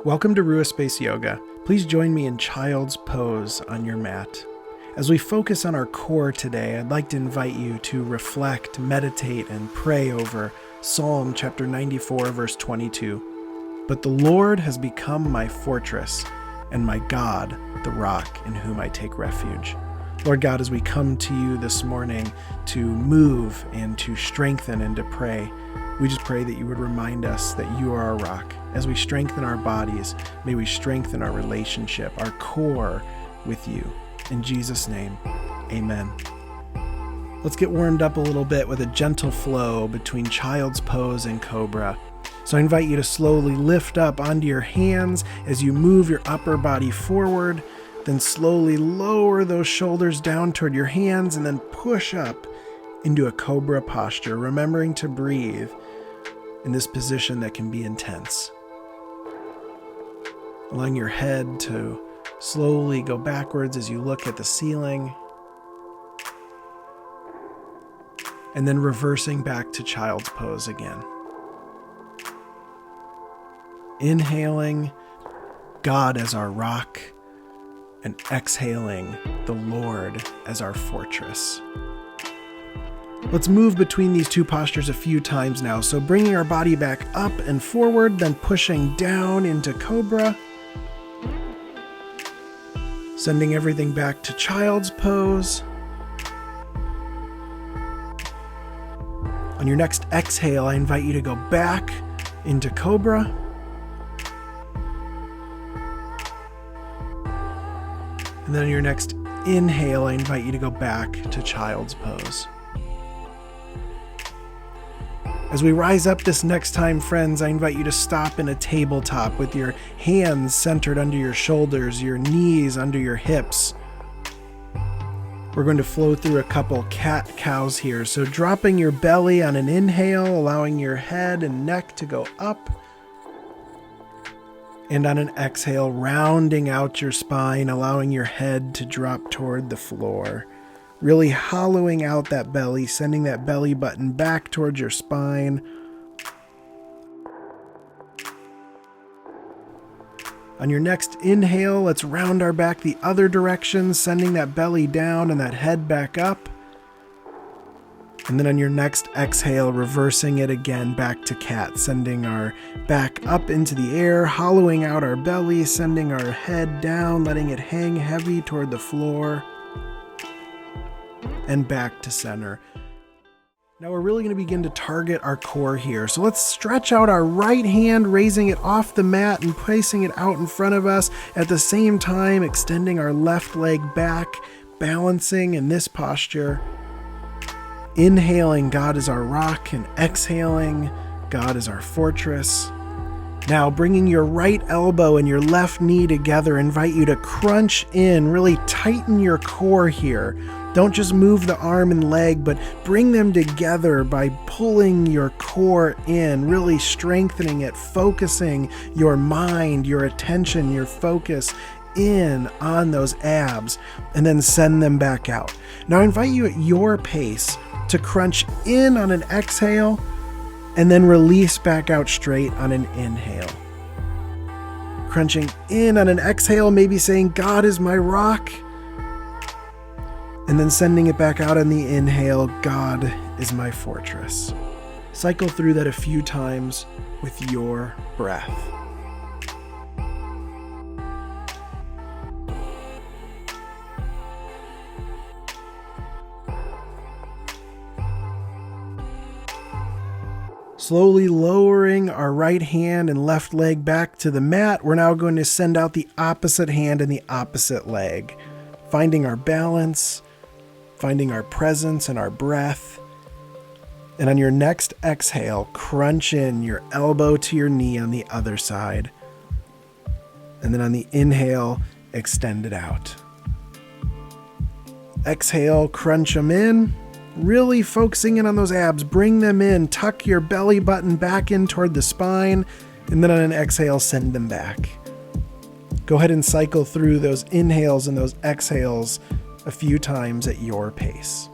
Welcome to Ruah Space Yoga. Please join me in child's pose on your mat. As we focus on our core today, I'd like to invite you to reflect, meditate, and pray over Psalm chapter 94, verse 22. But the Lord has become my fortress, and my God, the rock in whom I take refuge. Lord God, as we come to you this morning to move and to strengthen and to pray, we just pray that you would remind us that you are our rock. As we strengthen our bodies, may we strengthen our relationship, our core with you. In Jesus' name, amen. Let's get warmed up a little bit with a gentle flow between child's pose and Cobra. So I invite you to slowly lift up onto your hands as you move your upper body forward, then slowly lower those shoulders down toward your hands and then push up into a Cobra posture, remembering to breathe in this position that can be intense. Allowing your head to slowly go backwards as you look at the ceiling, and then reversing back to child's pose again. Inhaling God as our rock, and exhaling the Lord as our fortress. Let's move between these two postures a few times now. So bringing our body back up and forward, then pushing down into Cobra. Sending everything back to child's pose. On your next exhale, I invite you to go back into Cobra. And then on your next inhale, I invite you to go back to child's pose. As we rise up this next time, friends, I invite you to stop in a tabletop with your hands centered under your shoulders, your knees under your hips. We're going to flow through a couple cat-cows here. So dropping your belly on an inhale, allowing your head and neck to go up. And on an exhale, rounding out your spine, allowing your head to drop toward the floor. Really hollowing out that belly, sending that belly button back towards your spine. On your next inhale, let's round our back the other direction, sending that belly down and that head back up. And then on your next exhale, reversing it again back to cat, sending our back up into the air, hollowing out our belly, sending our head down, letting it hang heavy toward the floor. And back to center. Now we're really going to begin to target our core here. So let's stretch out our right hand, raising it off the mat and placing it out in front of us. At the same time, extending our left leg back, balancing in this posture. Inhaling, God is our rock, and exhaling, God is our fortress. Now, bringing your right elbow and your left knee together, invite you to crunch in, really tighten your core here. Don't just move the arm and leg, but bring them together by pulling your core in, really strengthening it, focusing your mind, your attention, your focus in on those abs, and then send them back out. Now, I invite you at your pace to crunch in on an exhale, and then release back out straight on an inhale. Crunching in on an exhale, maybe saying, God is my rock. And then sending it back out on the inhale, God is my fortress. Cycle through that a few times with your breath. Slowly lowering our right hand and left leg back to the mat, we're now going to send out the opposite hand and the opposite leg, finding our balance, finding our presence and our breath. And on your next exhale, crunch in your elbow to your knee on the other side. And then on the inhale, extend it out. Exhale, crunch them in. Really focusing in on those abs, bring them in, tuck your belly button back in toward the spine, and then on an exhale, send them back. Go ahead and cycle through those inhales and those exhales a few times at your pace.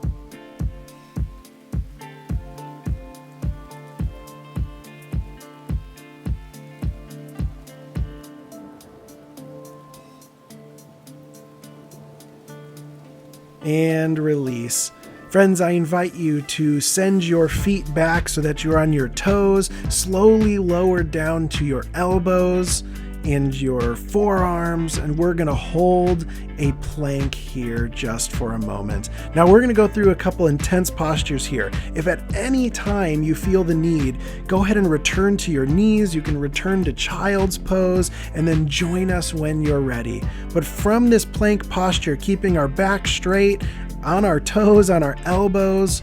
and release. Friends, I invite you to send your feet back so that you're on your toes, slowly lower down to your elbows and your forearms, and we're going to hold a plank here just for a moment. Now we're going to go through a couple intense postures here. If at any time you feel the need, go ahead and return to your knees. You can return to child's pose and then join us when you're ready. But from this plank posture, keeping our back straight, on our toes, on our elbows,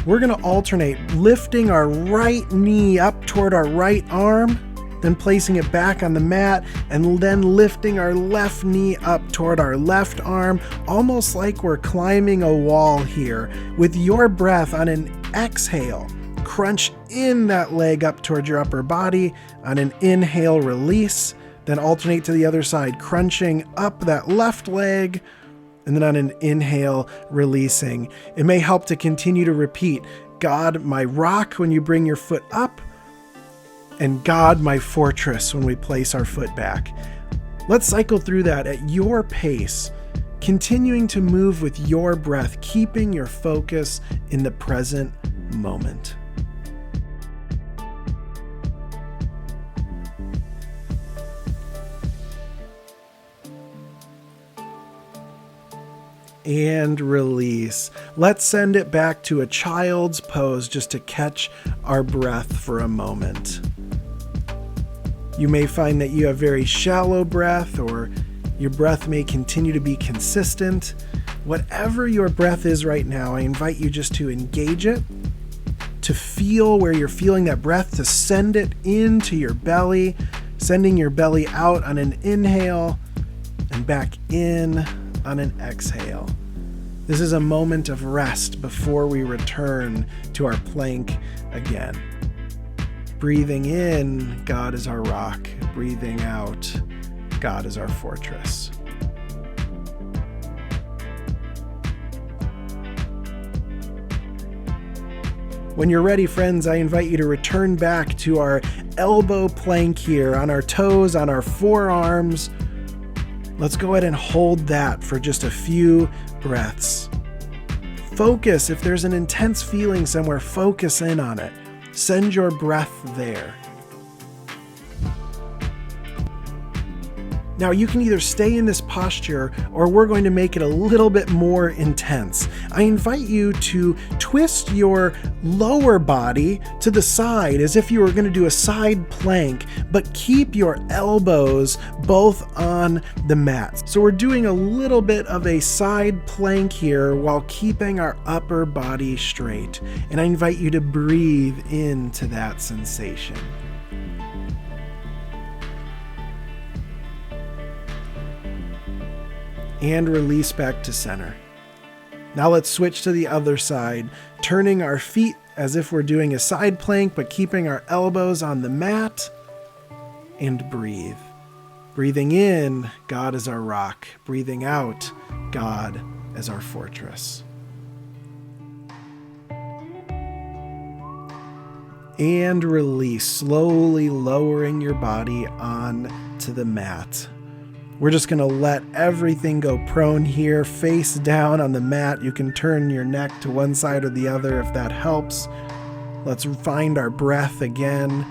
we're going to alternate lifting our right knee up toward our right arm, then placing it back on the mat, and then lifting our left knee up toward our left arm, almost like we're climbing a wall here. With your breath, on an exhale, crunch in that leg up toward your upper body. On an inhale, release, then alternate to the other side, crunching up that left leg, and then on an inhale, releasing. It may help to continue to repeat, God, my rock, when you bring your foot up, and God, my fortress, when we place our foot back. Let's cycle through that at your pace, continuing to move with your breath, keeping your focus in the present moment. And release. Let's send it back to a child's pose just to catch our breath for a moment. You may find that you have very shallow breath, or your breath may continue to be consistent. Whatever your breath is right now, I invite you just to engage it, to feel where you're feeling that breath, to send it into your belly, sending your belly out on an inhale and back in on an exhale. This is a moment of rest before we return to our plank again. Breathing in, God is our rock. Breathing out, God is our fortress. When you're ready, friends, I invite you to return back to our elbow plank here, on our toes, on our forearms. Let's go ahead and hold that for just a few breaths. Focus. If there's an intense feeling somewhere, focus in on it. Send your breath there. Now you can either stay in this posture, or we're going to make it a little bit more intense. I invite you to twist your lower body to the side as if you were going to do a side plank, but keep your elbows both on the mat. So we're doing a little bit of a side plank here while keeping our upper body straight. And I invite you to breathe into that sensation. And release back to center. Now let's switch to the other side, turning our feet as if we're doing a side plank, but keeping our elbows on the mat, and breathe. Breathing in, God is our rock. Breathing out, God is our fortress. And release, slowly lowering your body onto the mat. We're just going to let everything go prone here, face down on the mat. You can turn your neck to one side or the other if that helps. Let's find our breath again,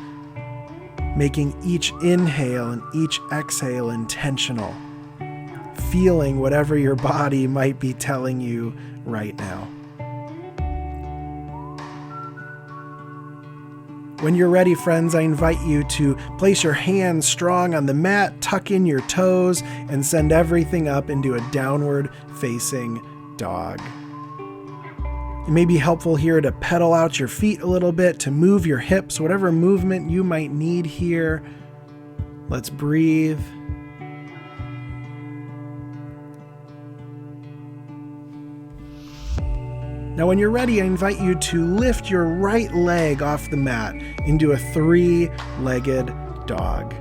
making each inhale and each exhale intentional, feeling whatever your body might be telling you right now. When you're ready, friends, I invite you to place your hands strong on the mat, tuck in your toes, and send everything up into a downward facing dog. It may be helpful here to pedal out your feet a little bit, to move your hips, whatever movement you might need here. Let's breathe. Now, when you're ready, I invite you to lift your right leg off the mat into a three-legged dog.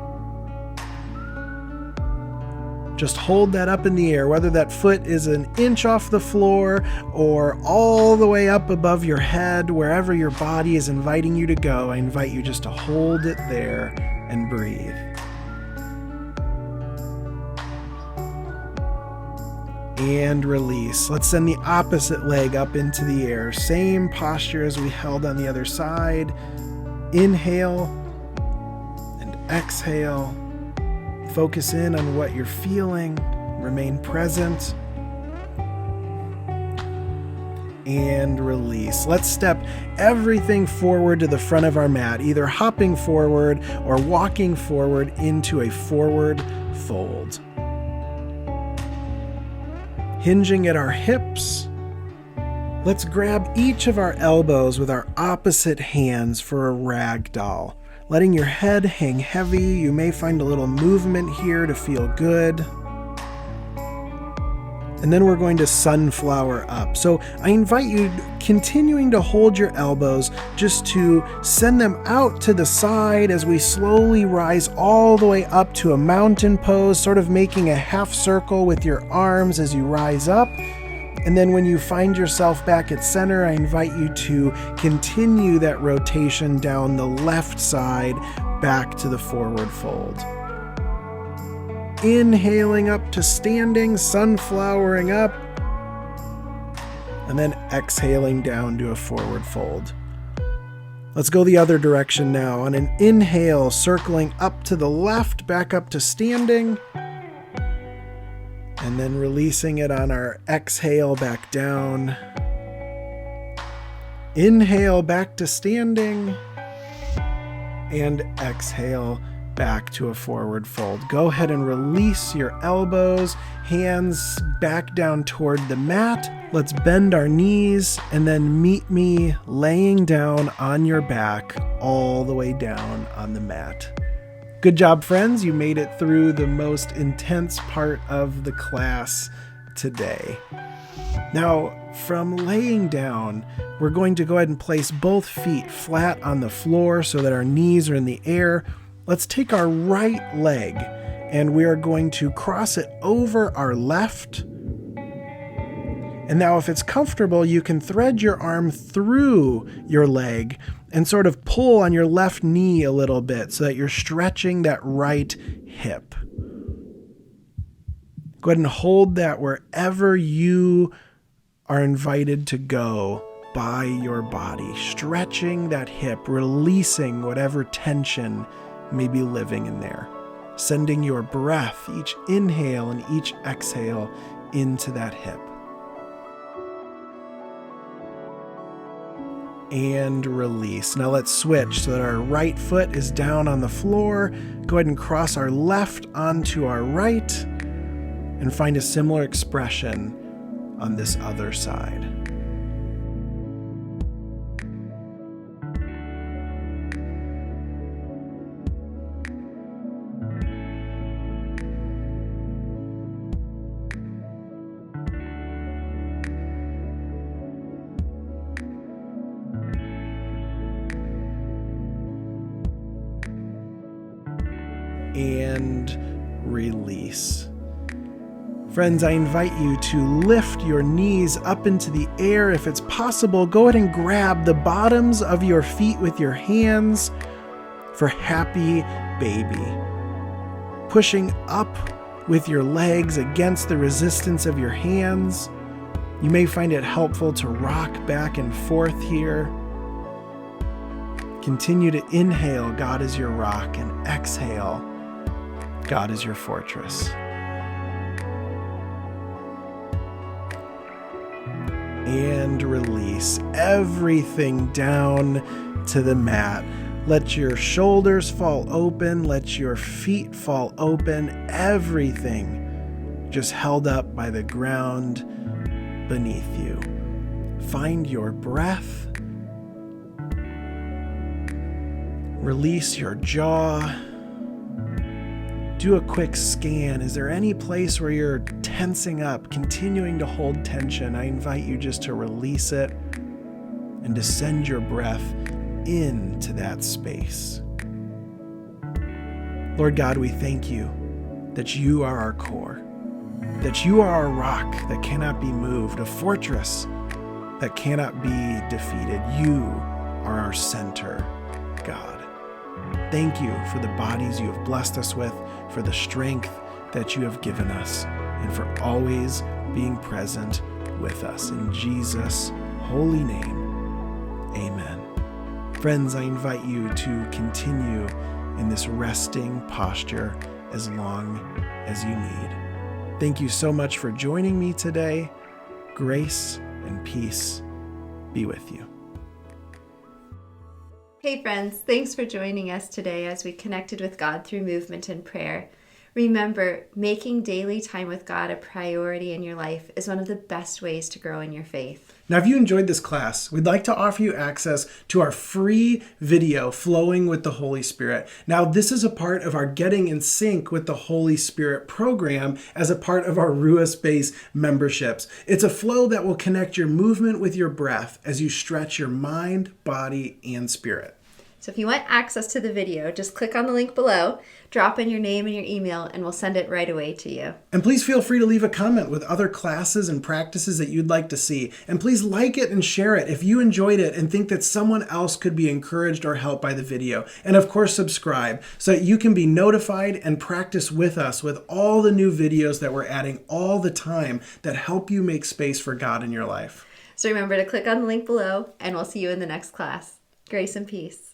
Just hold that up in the air, whether that foot is an inch off the floor or all the way up above your head, wherever your body is inviting you to go. I invite you just to hold it there and breathe. and release. Let's send the opposite leg up into the air. Same posture as we held on the other side. Inhale and exhale. Focus in on what you're feeling. Remain present. And release. Let's step everything forward to the front of our mat, either hopping forward or walking forward into a forward fold. Hinging at our hips, let's grab each of our elbows with our opposite hands for a rag doll. Letting your head hang heavy, you may find a little movement here to feel good. And then we're going to sunflower up. So I invite you, continuing to hold your elbows, just to send them out to the side as we slowly rise all the way up to a mountain pose, sort of making a half circle with your arms as you rise up. And then when you find yourself back at center, I invite you to continue that rotation down the left side back to the forward fold. Inhaling up to standing, sunflowering up, and then exhaling down to a forward fold. Let's go the other direction now. On an inhale, circling up to the left, back up to standing, and then releasing it on our exhale back down. Inhale back to standing, and exhale back to a forward fold. Go ahead and release your elbows, hands back down toward the mat. Let's bend our knees and then meet me laying down on your back all the way down on the mat. Good job, friends. You made it through the most intense part of the class today. Now, from laying down, we're going to go ahead and place both feet flat on the floor so that our knees are in the air. Let's take our right leg and we are going to cross it over our left. And now if it's comfortable, you can thread your arm through your leg and sort of pull on your left knee a little bit so that you're stretching that right hip. Go ahead and hold that wherever you are invited to go by your body, stretching that hip, releasing whatever tension may be living in there, sending your breath, each inhale and each exhale, into that hip. And release. Now let's switch so that our right foot is down on the floor. Go ahead and cross our left onto our right and find a similar expression on this other side. And release. Friends, I invite you to lift your knees up into the air. If it's possible, go ahead and grab the bottoms of your feet with your hands for happy baby. Pushing up with your legs against the resistance of your hands. You may find it helpful to rock back and forth here. Continue to inhale, God is your rock, and exhale, God is your fortress. And release everything down to the mat. Let your shoulders fall open. Let your feet fall open. Everything just held up by the ground beneath you. Find your breath. Release your jaw. Do a quick scan. Is there any place where you're tensing up, continuing to hold tension? I invite you just to release it and to send your breath into that space. Lord God, we thank you that you are our core, that you are our rock that cannot be moved, a fortress that cannot be defeated. You are our center, God. Thank you for the bodies you have blessed us with, for the strength that you have given us, and for always being present with us. In Jesus' holy name, amen. Friends, I invite you to continue in this resting posture as long as you need. Thank you so much for joining me today. Grace and peace be with you. Hey friends, thanks for joining us today as we connected with God through movement and prayer. Remember, making daily time with God a priority in your life is one of the best ways to grow in your faith. Now, if you enjoyed this class, we'd like to offer you access to our free video, Flowing with the Holy Spirit. Now, this is a part of our Getting in Sync with the Holy Spirit program as a part of our Ruah Space memberships. It's a flow that will connect your movement with your breath as you stretch your mind, body, and spirit. So if you want access to the video, just click on the link below, drop in your name and your email, and we'll send it right away to you. And please feel free to leave a comment with other classes and practices that you'd like to see. And please like it and share it if you enjoyed it and think that someone else could be encouraged or helped by the video. And of course, subscribe so that you can be notified and practice with us with all the new videos that we're adding all the time that help you make space for God in your life. So remember to click on the link below, and we'll see you in the next class. Grace and peace.